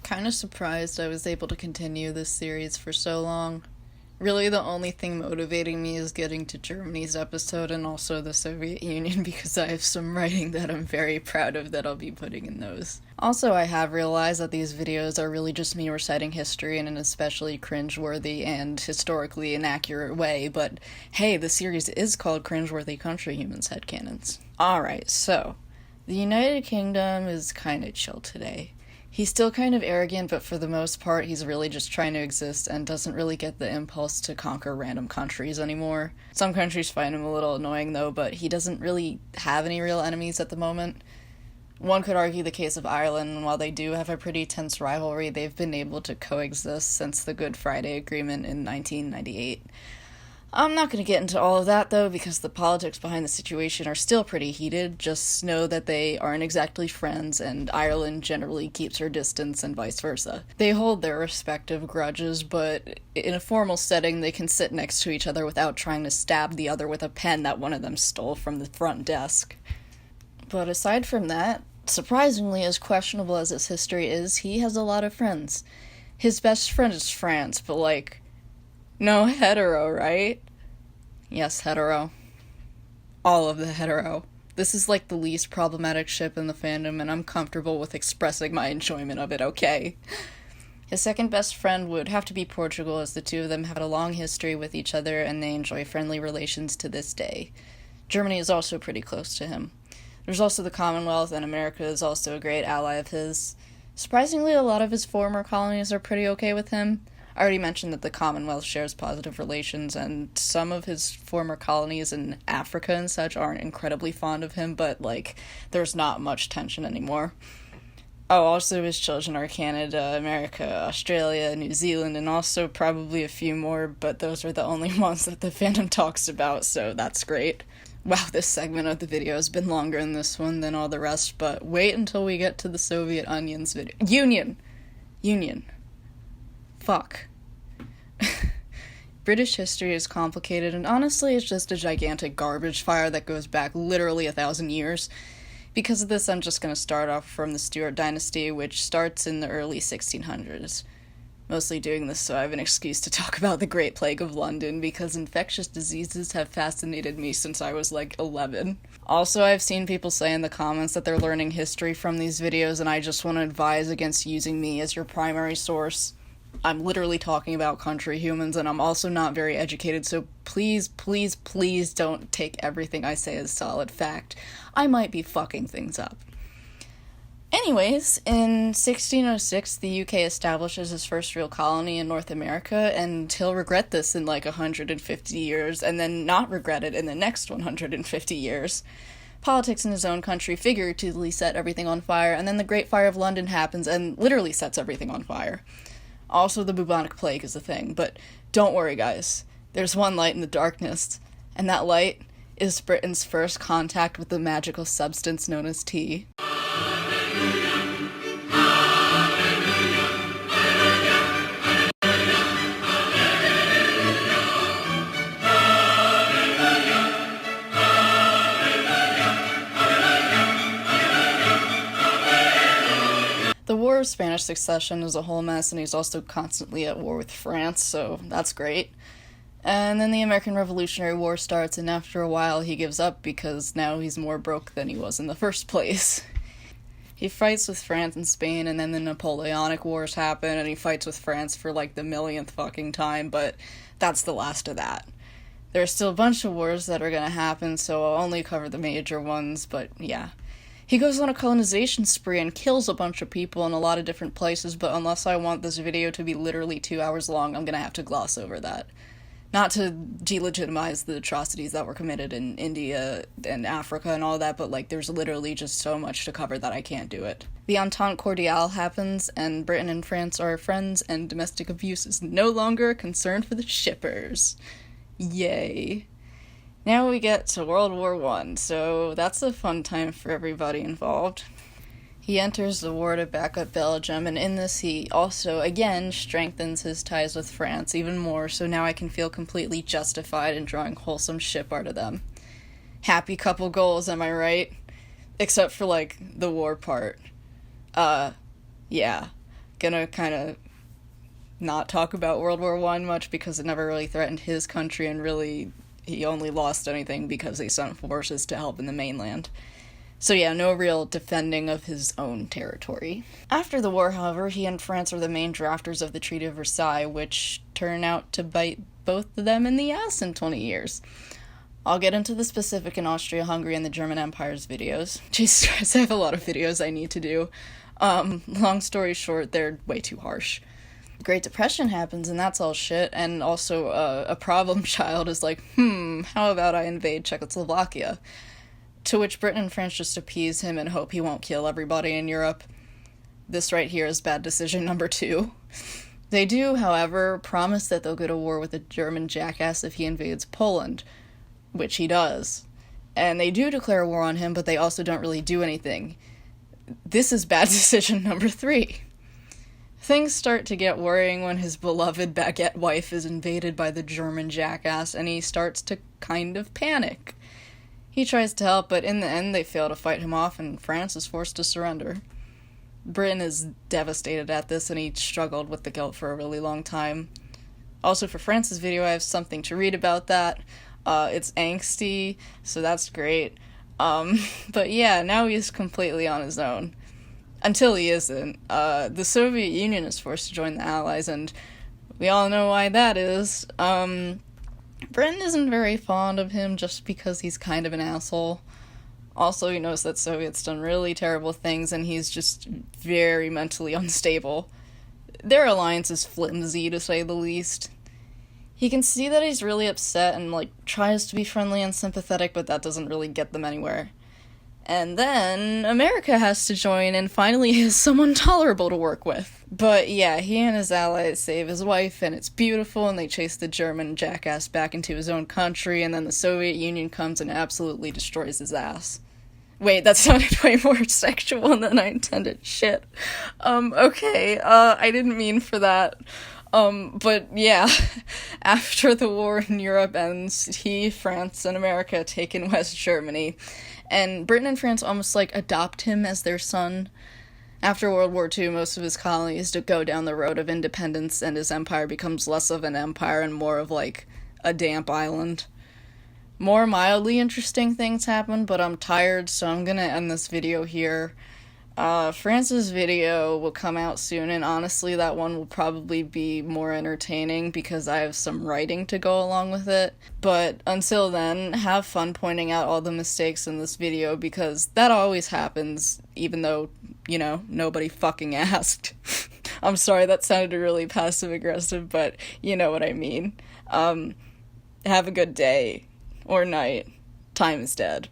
Kind of surprised I was able to continue this series for so long. Really, the only thing motivating me is getting to Germany's episode and also the Soviet Union because I have some writing that I'm very proud of that I'll be putting in those. Also, I have realized that these videos are really just me reciting history in an especially cringeworthy and historically inaccurate way, but hey, the series is called Cringeworthy Countryhumans Headcanons. Alright, so, the United Kingdom is kinda chill today. He's still kind of arrogant, but for the most part, he's really just trying to exist and doesn't really get the impulse to conquer random countries anymore. Some countries find him a little annoying, though, but he doesn't really have any real enemies at the moment. One could argue the case of Ireland, and while they do have a pretty tense rivalry, they've been able to coexist since the Good Friday Agreement in 1998. I'm not going to get into all of that, though, because the politics behind the situation are still pretty heated. Just know that they aren't exactly friends, and Ireland generally keeps her distance, and vice versa. They hold their respective grudges, but in a formal setting, they can sit next to each other without trying to stab the other with a pen that one of them stole from the front desk. But aside from that, surprisingly, as questionable as his history is, he has a lot of friends. His best friend is France, but no hetero, right? Yes, hetero. All of the hetero. This is the least problematic ship in the fandom, and I'm comfortable with expressing my enjoyment of it, okay? His second best friend would have to be Portugal, as the two of them have a long history with each other, and they enjoy friendly relations to this day. Germany is also pretty close to him. There's also the Commonwealth, and America is also a great ally of his. Surprisingly, a lot of his former colonies are pretty okay with him. I already mentioned that the Commonwealth shares positive relations, and some of his former colonies in Africa and such aren't incredibly fond of him, but, there's not much tension anymore. Oh, also his children are Canada, America, Australia, New Zealand, and also probably a few more, but those are the only ones that the fandom talks about, so that's great. Wow, this segment of the video has been longer in this one than all the rest, but wait until we get to the Soviet Onions video. Union. Fuck. British history is complicated, and honestly it's just a gigantic garbage fire that goes back literally 1,000 years. Because of this, I'm just going to start off from the Stuart dynasty, which starts in the early 1600s. Mostly doing this so I have an excuse to talk about the Great Plague of London, because infectious diseases have fascinated me since I was 11. Also, I've seen people say in the comments that they're learning history from these videos, and I just want to advise against using me as your primary source. I'm literally talking about Countryhumans, and I'm also not very educated, so please don't take everything I say as solid fact. I might be fucking things up. Anyways, in 1606, the UK establishes its first real colony in North America, and he'll regret this in 150 years, and then not regret it in the next 150 years. Politics in his own country figuratively set everything on fire, and then the Great Fire of London happens and literally sets everything on fire. Also, the bubonic plague is a thing, but don't worry, guys. There's one light in the darkness, and that light is Britain's first contact with the magical substance known as tea. The War of Spanish Succession is a whole mess, and he's also constantly at war with France, so that's great. And then the American Revolutionary War starts, and after a while he gives up because now he's more broke than he was in the first place. He fights with France and Spain, and then the Napoleonic Wars happen, and he fights with France for the millionth fucking time, but that's the last of that. There's still a bunch of wars that are gonna happen, so I'll only cover the major ones, but yeah. He goes on a colonization spree and kills a bunch of people in a lot of different places, but unless I want this video to be literally 2 hours long, I'm gonna have to gloss over that. Not to delegitimize the atrocities that were committed in India and Africa and all that, but there's literally just so much to cover that I can't do it. The Entente Cordiale happens, and Britain and France are friends, and domestic abuse is no longer a concern for the shippers. Yay. Now we get to World War I, so that's a fun time for everybody involved. He enters the war to back up Belgium, and in this he also, again, strengthens his ties with France even more, so now I can feel completely justified in drawing wholesome ship art of them. Happy couple goals, am I right? Except for, the war part. Yeah. gonna kind of not talk about World War I much because it never really threatened his country, and really he only lost anything because they sent forces to help in the mainland. So yeah, no real defending of his own territory. After the war, however, he and France were the main drafters of the Treaty of Versailles, which turned out to bite both of them in the ass in 20 years. I'll get into the specific in Austria-Hungary and the German Empire's videos. Jesus Christ, I have a lot of videos I need to do. Long story short, they're way too harsh. The Great Depression happens, and that's all shit, and also a problem child is like, how about I invade Czechoslovakia? To which Britain and France just appease him and hope he won't kill everybody in Europe. This right here is bad decision number 2. They do, however, promise that they'll go to war with a German jackass if he invades Poland, which he does. And they do declare war on him, but they also don't really do anything. This is bad decision number 3. Things start to get worrying when his beloved baguette wife is invaded by the German jackass, and he starts to kind of panic. He tries to help, but in the end they fail to fight him off, and France is forced to surrender. Britain is devastated at this, and he struggled with the guilt for a really long time. Also, for France's video, I have something to read about that. It's angsty, so that's great. But yeah, now he's completely on his own. Until he isn't. The Soviet Union is forced to join the Allies, and we all know why that is. Britain isn't very fond of him just because he's kind of an asshole. Also, he knows that Soviets done really terrible things, and he's just very mentally unstable. Their alliance is flimsy, to say the least. He can see that he's really upset and, tries to be friendly and sympathetic, but that doesn't really get them anywhere. And then America has to join and finally has someone tolerable to work with. But yeah, he and his allies save his wife, and it's beautiful, and they chase the German jackass back into his own country, and then the Soviet Union comes and absolutely destroys his ass. Wait, that sounded way more sexual than I intended. Shit. Okay, I didn't mean for that. But yeah, after the war in Europe ends, he, France, and America take in West Germany, and Britain and France almost, adopt him as their son. After World War II, most of his colonies go down the road of independence, and his empire becomes less of an empire and more of, a damp island. More mildly interesting things happen, but I'm tired, so I'm gonna end this video here. France's video will come out soon, and honestly, that one will probably be more entertaining because I have some writing to go along with it. But until then, have fun pointing out all the mistakes in this video, because that always happens, even though, nobody fucking asked. I'm sorry, that sounded really passive-aggressive, but you know what I mean. Have a good day. Or night. Time is dead.